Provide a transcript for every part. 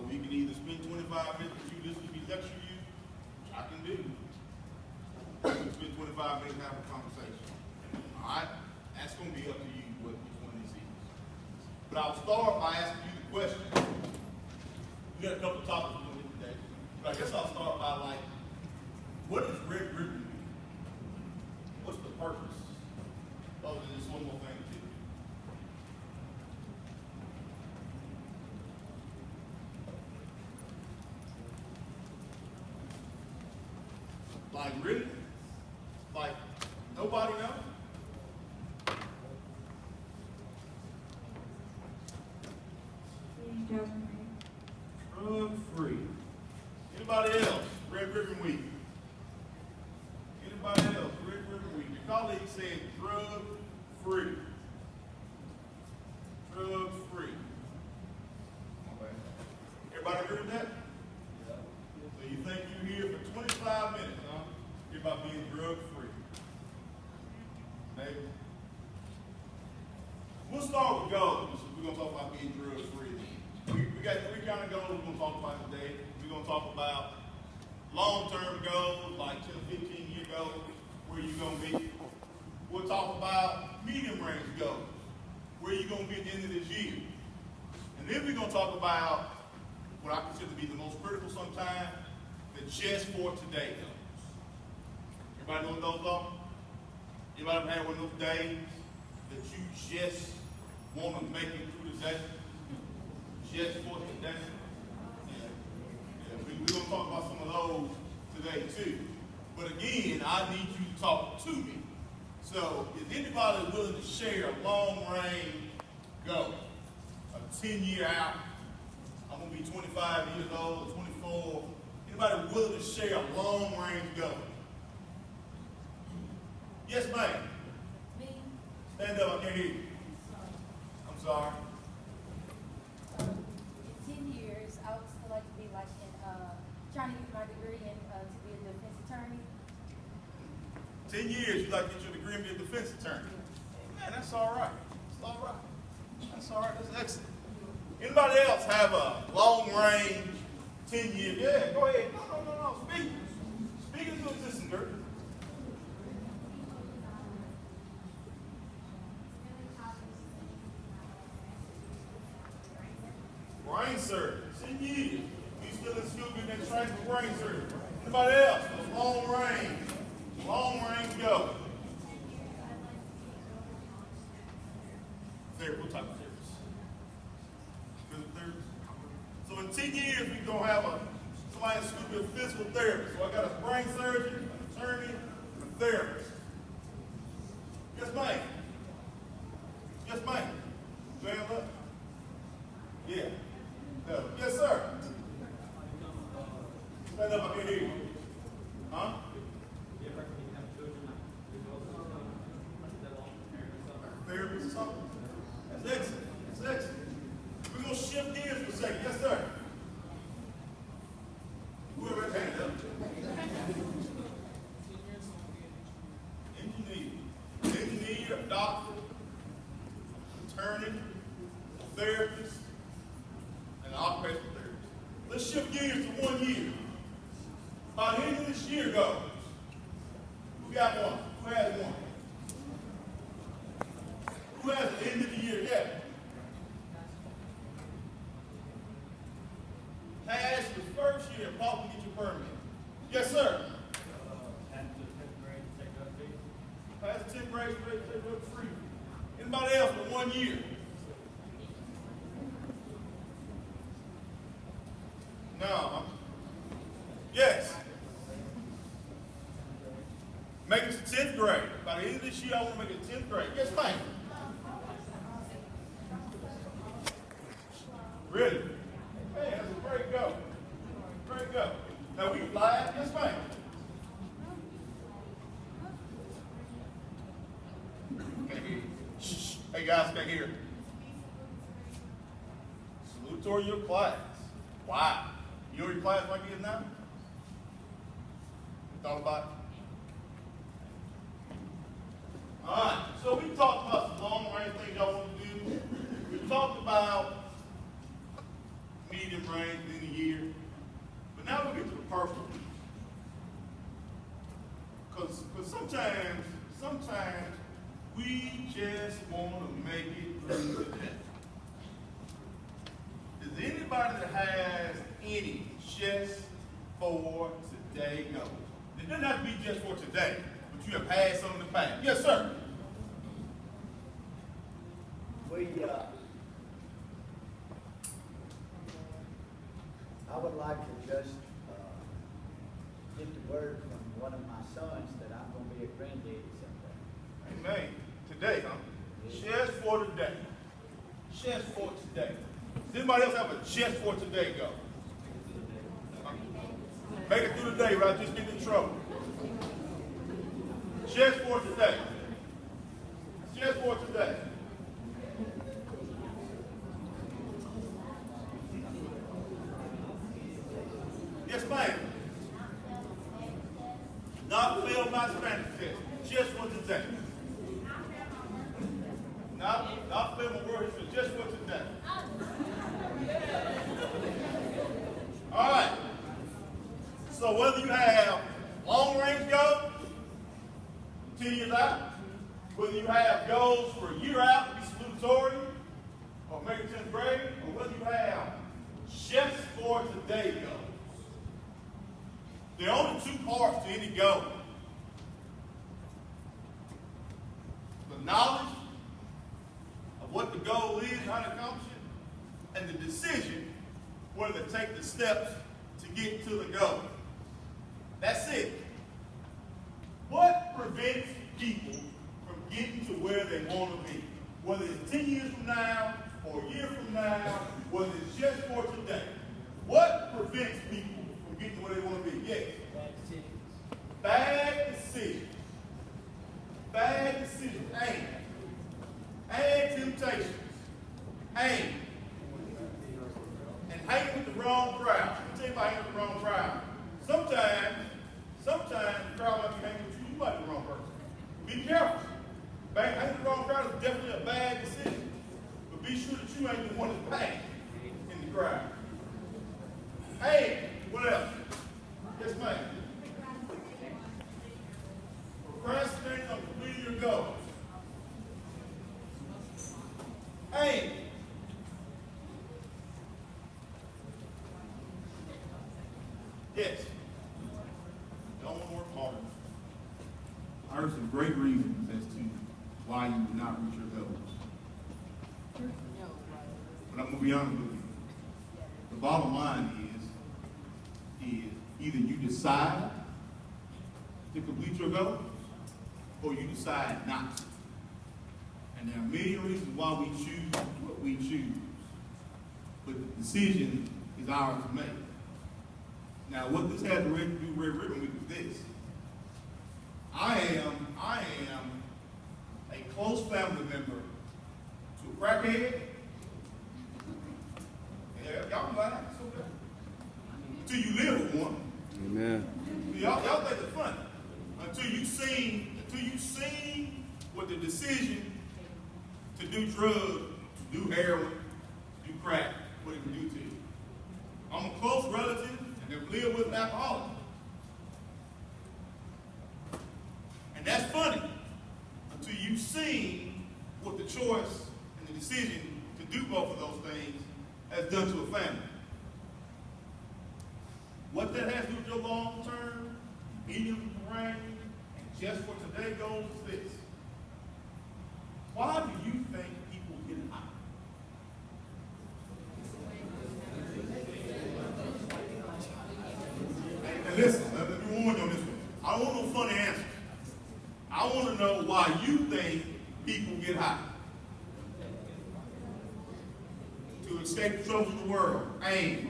So we can either spend 25 minutes with you, listen to me lecture you, which I can do. We can spend 25 minutes and have a conversation. All right? That's going to be up to you what each one of these is. But I'll start by asking you the question. We got a couple of topics we're going to hit today. But I guess I'll start by like, what does red ribbon mean? What's the purpose? Other than just one more thing to do. Like really? Like nobody knows? Drug free. Anybody else? Red Ribbon Week. Anybody else? Red Ribbon Week. Your colleague said drug free. Drug free. Okay. Everybody agree with that? Yeah. So you think you're here for 25 minutes, huh? Hear about being drug free. Maybe. We'll start with goals. We're going to talk about being drug free. We got three kind of goals we're going to talk about today. We're going to talk about long-term goals, like 10 to 15-year goals, where you're going to be. We'll talk about medium-range goals, where you're going to be at the end of this year. And then we're going to talk about what I consider to be the most critical sometimes, the just for today goals. Everybody know what those are? Anybody ever had one of those days that you just want to make it through the day? Just for today? Yeah. We're going to talk about some of those today too. But again, I need you to talk to me. So is anybody willing to share a long-range goal? A 10-year out? I'm going to be 25 years old or 24. Anybody willing to share a long-range goal? Yes, ma'am. Me. Stand up, I can't hear you. I'm sorry. In 10 years, I would still like to be like trying to get my degree in to be a defense attorney. 10 years, you'd like to get your degree and be a defense attorney. Man, that's all right. That's all right. That's all right. That's excellent. Anybody else have a long-range 10-year? Yeah, go ahead. No. Speak. Speak into existence, girl. Brain surgery. 10 years. You still in school getting that training for brain surgery. Anybody else? Long range. Long range go. Therapy. What type of therapist? Physical therapist? So in 10 years, we're going to have somebody in school be a physical therapist. So I got a brain surgeon, an attorney, and a therapist. Yes, ma'am. Yes, ma'am. Stand up. Yeah. No. Yes, sir. Stand up, I can hear you. Huh? Therapist or something? That's excellent. That's excellent. We're going to shift gears for a second. Yes, sir. Whoever had hand up. Engineer, a doctor, attorney, therapist, and occupational therapist. Let's shift gears to 1 year. By the end of this year goes. Who got one? Who has one? Who has the end of the year yet? Pass the first year and probably get your permit. Yes, sir. Pass the 10th grade, take drug free. Anybody else for 1 year? No. Yes. Make it to 10th grade. By the end of this year, I want to make it 10th grade. Yes, ma'am. Really? Man, that's a great go. Great go. Now we can fly. Yes, ma'am. Can't hear you. Shh. Hey guys, can't hear. Salute to your class. Wow. You know your class like it now? You thought about it? All right, so we talked about some long-range things y'all want to do. We talked about medium strength in the year. But now we get to the personal piece. Because sometimes we just want to make it through the day. Does anybody that has any just for today goals? It doesn't have to be just for today, but you have had some in the past. Yes, sir. I would like to just get the word from one of my sons that I'm going to be a granddaddy someday. Amen. Today, huh? Just for today. Just for today. Does anybody else have a just for today goal? Make it through the day, right? Just get in trouble. Just for today. Just for today. Yes, ma'am. Not fail my Spanish test. Just for today. Not fail my word history. Just for today. All right. So whether you have long range goals, 10 years out, whether you have goals for a year out to be salutatory, or maybe 10th grade, or whether you have just for today goals. There are only two parts to any goal. The knowledge of what the goal is, how to accomplish it, and the decision whether to take the steps to get to the goal. That's it. What prevents people from getting to where they want to be? Whether it's 10 years from now, or a year from now, whether it's just for today. What prevents people from getting to where they want to be? Yes. Bad decisions. Bad decisions. And temptations. And hanging with the wrong crowd. Let me tell you about hanging with the wrong crowd. Sometimes the crowd might be hanging with you. You might be the wrong person. Be careful. Hanging with the wrong crowd is definitely a bad decision. But be sure that you ain't the one that's bad in the crowd. Hey, what else? Yes, ma'am. Procrastinate on completing your goals. Hey. Yes. Don't want to work harder. I heard some great reasons as to why you would not reach your goals. But I'm going to be honest with you. The bottom line is either you decide to complete your goals or you decide not to. And there are many reasons why we choose what we choose. But the decision is ours to make. Now, what this has to do with Red Ribbon Week is this. I am a close family member to a crackhead. Yeah, y'all can laugh, it's okay. Until you live with one. Amen. Y'all think it's funny. Until you seen what the decision to do drugs, to do heroin, to do crack, what it can do to you. I'm a close relative and have lived with an alcoholic. And that's funny until you've seen what the choice and the decision to do both of those things has done to a family. What that has to do with your long-term, medium range, and just for today goals is this. Why do you think people get high? And listen, let me warn you on this one. I don't want no funny answers. I want to know why you think people get high. To escape the troubles of the world. Aim.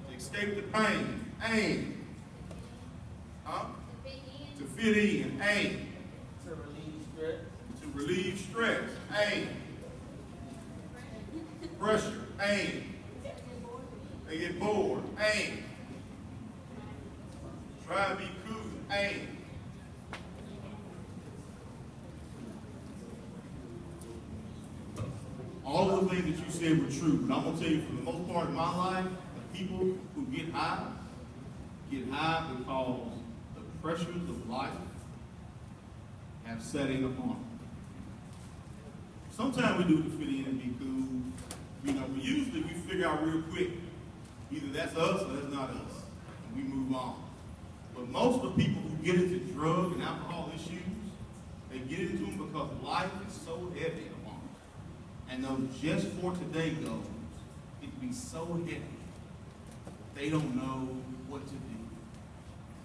To escape the pain. Aim. Huh? To fit in. Aim. To relieve stress. To relieve stress. Aim. Pressure. Aim. They get bored. Aim. Try to be cool. Aim. All of lot of those things that you said were true, but I'm gonna tell you, for the most part of my life, the people who get high because the pressures of life have set in upon them. Sometimes we do it to fit in and be cool. You know, but usually we figure out real quick, either that's us or that's not us, and we move on. But most of the people who get into drug and alcohol issues, they get into them because life is so heavy upon them. And those just for today goals, it can be so heavy, they don't know what to do.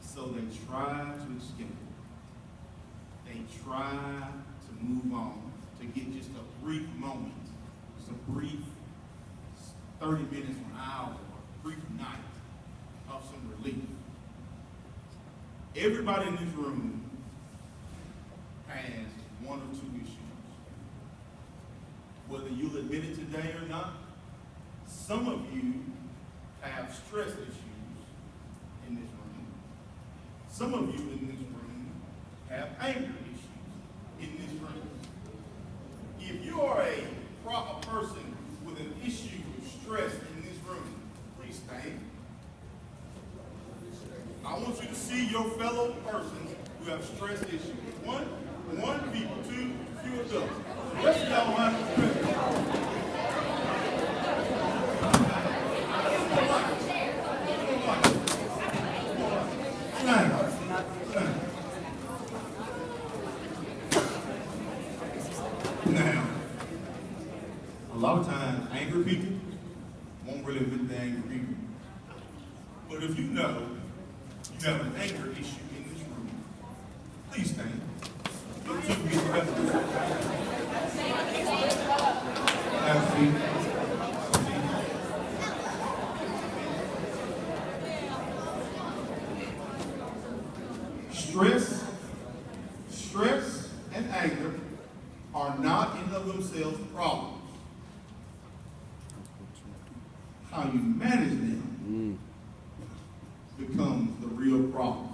So they try to escape. They try to move on, to get just a brief moment, just a brief 30 minutes or an hour, or a brief night of some relief. Everybody in this room has one or two issues. Whether you'll admit it today or not, some of you have stress issues in this room. Some of you in this room have anger issues in this room. If you are a person with an issue of stress in this room, please stand. I want you to see your fellow persons who have stress issues. One people, two, few adults. The rest of y'all have stress. Now, a lot of times, angry people won't really admit they're angry people. But if you know you have an anger issue in this room, please stand. Look to me. Have a seat. Stress and anger are not in of themselves problems. How you manage them becomes the real problem.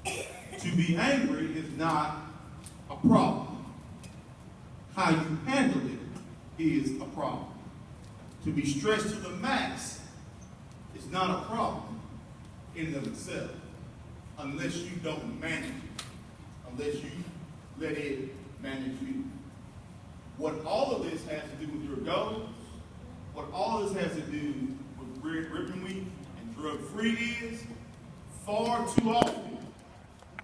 To be angry is not a problem. How you handle it is a problem. To be stressed to the max is not a problem in and of itself, unless you don't manage it, unless you let it manage you. What all of this has to do with your goals, what all this has to do with ripping weed and drug-free is, far too often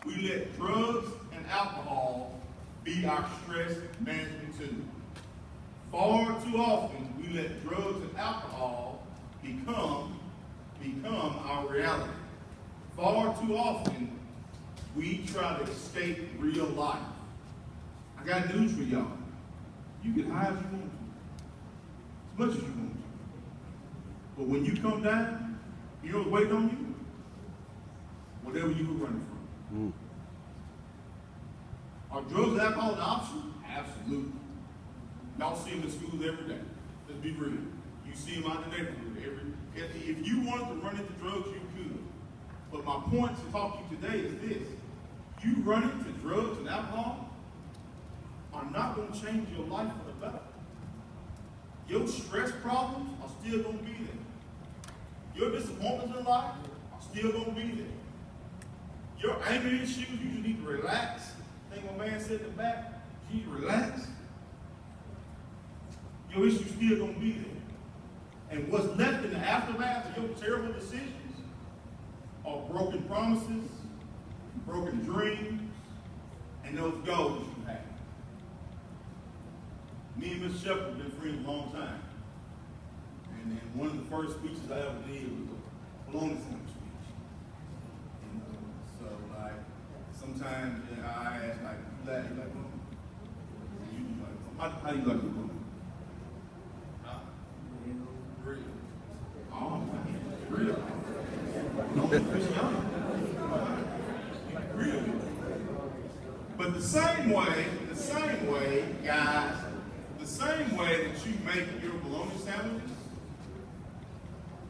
we let drugs and alcohol be our stress management tool. Far too often we let drugs and alcohol become our reality. Far too often we try to escape real life. I got news for y'all. You get high as you want to, as much as you want to. But when you come down, you know what's waiting on you? Whatever you were running from. Are drugs and alcohol an option? Absolutely. Y'all see them in schools every day. Let's be real. You see them out in the neighborhood. If you wanted to run into drugs, you could. But my point to talk to you today is this. You running into drugs and alcohol are not going to change your life for the better. Your stress problems are still going to be there. Your disappointments in life are still going to be there. Your anger issues, you just need to relax. I think my man said in the back, you need to relax. Your issues still going to be there. And what's left in the aftermath of your terrible decisions are broken promises, broken dreams, and those goals you have. Me and Miss Shepherd have been friends a long time. And one of the first speeches I ever did was a bologna sandwich speech. And so, like, sometimes I ask, like, you like bologna? You like bologna? How do you like your bologna? Real. Oh, real. No, real. But the same way, guys, the same way that you make your bologna sandwiches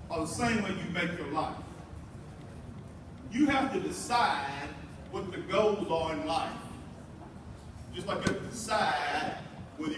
are the same way you make your life. You have to decide what the goals are in life. Just like you have to decide whether you